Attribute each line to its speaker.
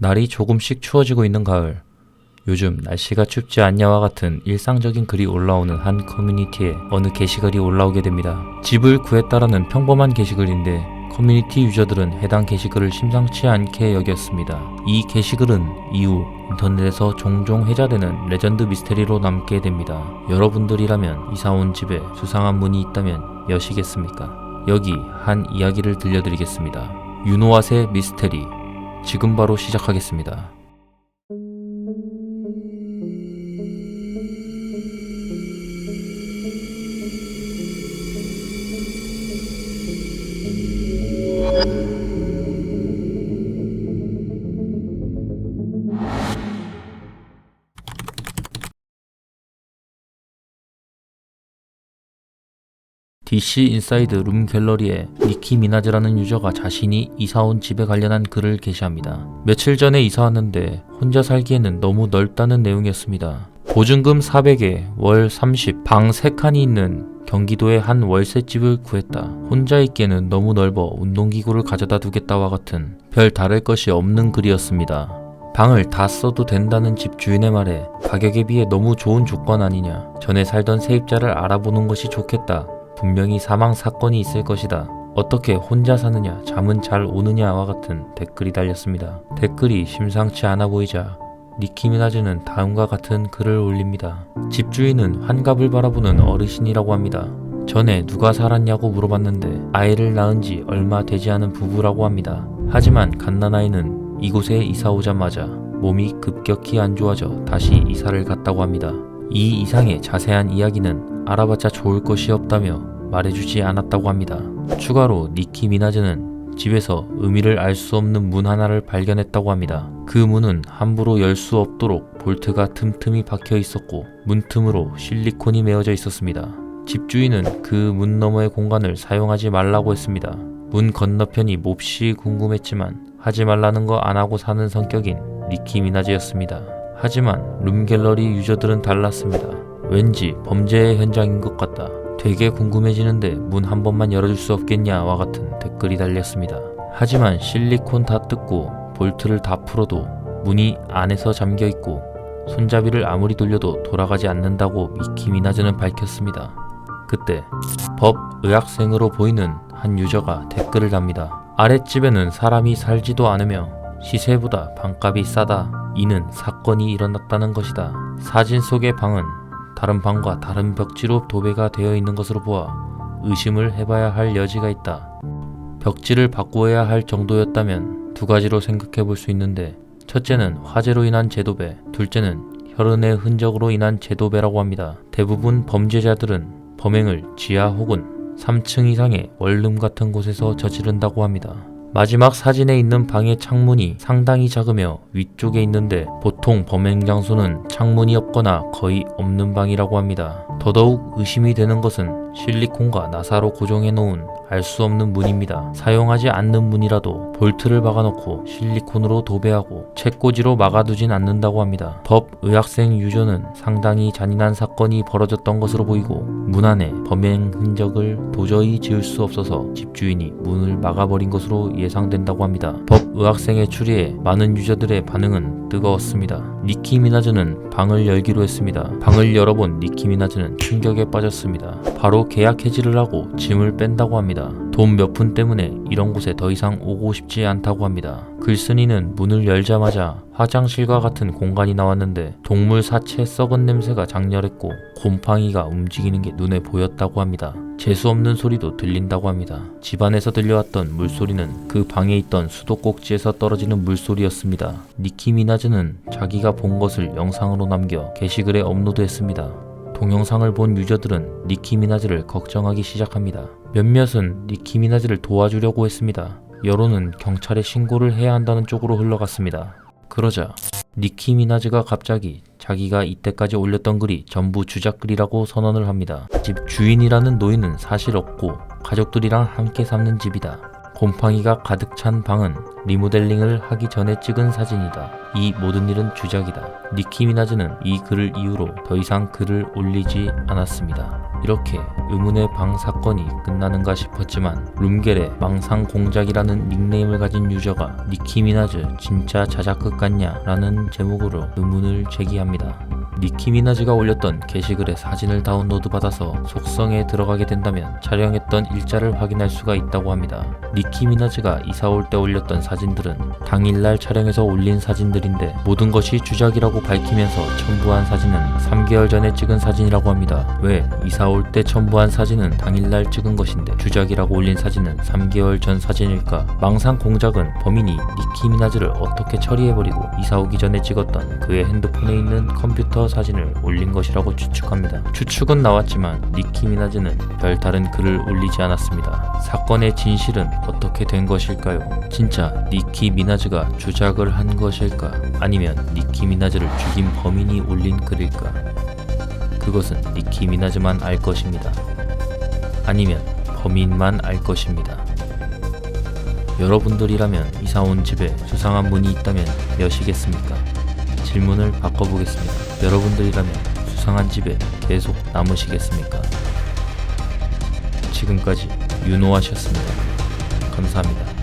Speaker 1: 날이 조금씩 추워지고 있는 가을. 요즘 날씨가 춥지 않냐와 같은 일상적인 글이 올라오는 한 커뮤니티에 어느 게시글이 올라오게 됩니다. 집을 구했다라는 평범한 게시글인데 커뮤니티 유저들은 해당 게시글을 심상치 않게 여겼습니다. 이 게시글은 이후 인터넷에서 종종 회자되는 레전드 미스테리로 남게 됩니다. 여러분들이라면 이사온 집에 수상한 문이 있다면 여시겠습니까? 여기 한 이야기를 들려드리겠습니다. 윤호앗의 미스테리. 지금 바로 시작하겠습니다. DC 인사이드 룸 갤러리에 니키 미나즈라는 유저가 자신이 이사온 집에 관련한 글을 게시합니다. 며칠 전에 이사 왔는데 혼자 살기에는 너무 넓다는 내용이었습니다. 보증금 400에 월 30, 방 3칸이 있는 경기도의 한 월세집을 구했다. 혼자 있기에는 너무 넓어 운동기구를 가져다 두겠다와 같은 별 다를 것이 없는 글이었습니다. 방을 다 써도 된다는 집주인의 말에 가격에 비해 너무 좋은 조건 아니냐. 전에 살던 세입자를 알아보는 것이 좋겠다. 분명히 사망 사건이 있을 것이다. 어떻게 혼자 사느냐, 잠은 잘 오느냐와 같은 댓글이 달렸습니다. 댓글이 심상치 않아 보이자 니키 미나즈는 다음과 같은 글을 올립니다. 집주인은 환갑을 바라보는 어르신이라고 합니다. 전에 누가 살았냐고 물어봤는데 아이를 낳은 지 얼마 되지 않은 부부라고 합니다. 하지만 갓난아이는 이곳에 이사 오자마자 몸이 급격히 안 좋아져 다시 이사를 갔다고 합니다. 이 이상의 자세한 이야기는 알아봤자 좋을 것이 없다며 말해주지 않았다고 합니다. 추가로 니키 미나즈는 집에서 의미를 알 수 없는 문 하나를 발견했다고 합니다. 그 문은 함부로 열 수 없도록 볼트가 틈틈이 박혀 있었고 문틈으로 실리콘이 메어져 있었습니다. 집주인은 그 문 너머의 공간을 사용하지 말라고 했습니다. 문 건너편이 몹시 궁금했지만 하지 말라는 거 안 하고 사는 성격인 니키 미나즈였습니다. 하지만 룸갤러리 유저들은 달랐습니다. 왠지 범죄의 현장인 것 같다. 되게 궁금해지는데 문 한 번만 열어줄 수 없겠냐와 같은 댓글이 달렸습니다. 하지만 실리콘 다 뜯고 볼트를 다 풀어도 문이 안에서 잠겨있고 손잡이를 아무리 돌려도 돌아가지 않는다고 니키 미나즈는 밝혔습니다. 그때 법 의학생으로 보이는 한 유저가 댓글을 답니다. 아랫집에는 사람이 살지도 않으며 시세보다 방값이 싸다. 이는 사건이 일어났다는 것이다. 사진 속의 방은 다른 방과 다른 벽지로 도배가 되어 있는 것으로 보아 의심을 해봐야 할 여지가 있다. 벽지를 바꾸어야 할 정도였다면 두 가지로 생각해 볼 수 있는데 첫째는 화재로 인한 재도배, 둘째는 혈흔의 흔적으로 인한 재도배라고 합니다. 대부분 범죄자들은 범행을 지하 혹은 3층 이상의 원룸 같은 곳에서 저지른다고 합니다. 마지막 사진에 있는 방의 창문이 상당히 작으며 위쪽에 있는데 보통 범행 장소는 창문이 없거나 거의 없는 방이라고 합니다. 더더욱 의심이 되는 것은 실리콘과 나사로 고정해 놓은 알 수 없는 문입니다. 사용하지 않는 문이라도 볼트를 박아놓고 실리콘으로 도배하고 책꽂이로 막아두진 않는다고 합니다. 법 의학생 유저는 상당히 잔인한 사건이 벌어졌던 것으로 보이고 문 안에 범행 흔적을 도저히 지울 수 없어서 집주인이 문을 막아버린 것으로 예상된다고 합니다. 법 의학생의 추리에 많은 유저들의 반응은 뜨거웠습니다. 니키 미나즈는 방을 열기로 했습니다. 방을 열어본 니키 미나즈는 충격에 빠졌습니다. 바로 계약 해지를 하고 짐을 뺀다고 합니다. 돈 몇 푼 때문에 이런 곳에 더 이상 오고 싶지 않다고 합니다. 글쓴이는 문을 열자마자 화장실과 같은 공간이 나왔는데 동물 사체 썩은 냄새가 장렬했고 곰팡이가 움직이는 게 눈에 보였다고 합니다. 재수없는 소리도 들린다고 합니다. 집안에서 들려왔던 물소리는 그 방에 있던 수도꼭지에서 떨어지는 물소리였습니다. 니키 미나즈는 자기가 본 것을 영상으로 남겨 게시글에 업로드했습니다. 동영상을 본 유저들은 니키 미나즈를 걱정하기 시작합니다. 몇몇은 니키 미나즈를 도와주려고 했습니다. 여론은 경찰에 신고를 해야 한다는 쪽으로 흘러갔습니다. 그러자 니키 미나즈가 갑자기 자기가 이때까지 올렸던 글이 전부 주작글이라고 선언을 합니다. 집 주인이라는 노인은 사실 없고 가족들이랑 함께 사는 집이다. 곰팡이가 가득 찬 방은 리모델링을 하기 전에 찍은 사진이다. 이 모든 일은 주작이다. 니키 미나즈는 이 글을 이유로 더 이상 글을 올리지 않았습니다. 이렇게 의문의 방 사건이 끝나는가 싶었지만 룸겔의 망상 공작이라는 닉네임을 가진 유저가 니키 미나즈 진짜 자작극 같냐 라는 제목으로 의문을 제기합니다. 니키 미나즈가 올렸던 게시글의 사진을 다운로드 받아서 속성에 들어가게 된다면 촬영했던 일자를 확인할 수가 있다고 합니다. 니키 미나즈가 이사 올 때 올렸던 사진들은 당일날 촬영해서 올린 사진들인데 모든 것이 주작이라고 밝히면서 첨부한 사진은 3개월 전에 찍은 사진이라고 합니다. 왜 이사 올 때 첨부한 사진은 당일날 찍은 것인데 주작이라고 올린 사진은 3개월 전 사진일까? 망상 공작은 범인이 니키 미나즈를 어떻게 처리해버리고 이사 오기 전에 찍었던 그의 핸드폰에 있는 컴퓨터 사진을 올린 것이라고 추측합니다. 추측은 나왔지만 니키 미나즈는 별다른 글을 올리지 않았습니다. 사건의 진실은 어떻게 된 것일까요? 진짜 니키 미나즈가 주작을 한 것일까? 아니면 니키 미나즈를 죽인 범인이 올린 글일까? 그것은 니키 미나즈만 알 것입니다. 아니면 범인만 알 것입니다. 여러분들이라면 이사온 집에 수상한 문이 있다면 몇이겠습니까? 질문을 바꿔보겠습니다. 여러분들이라면 수상한 집에 계속 남으시겠습니까? 지금까지 윤호아셨습니다. 감사합니다.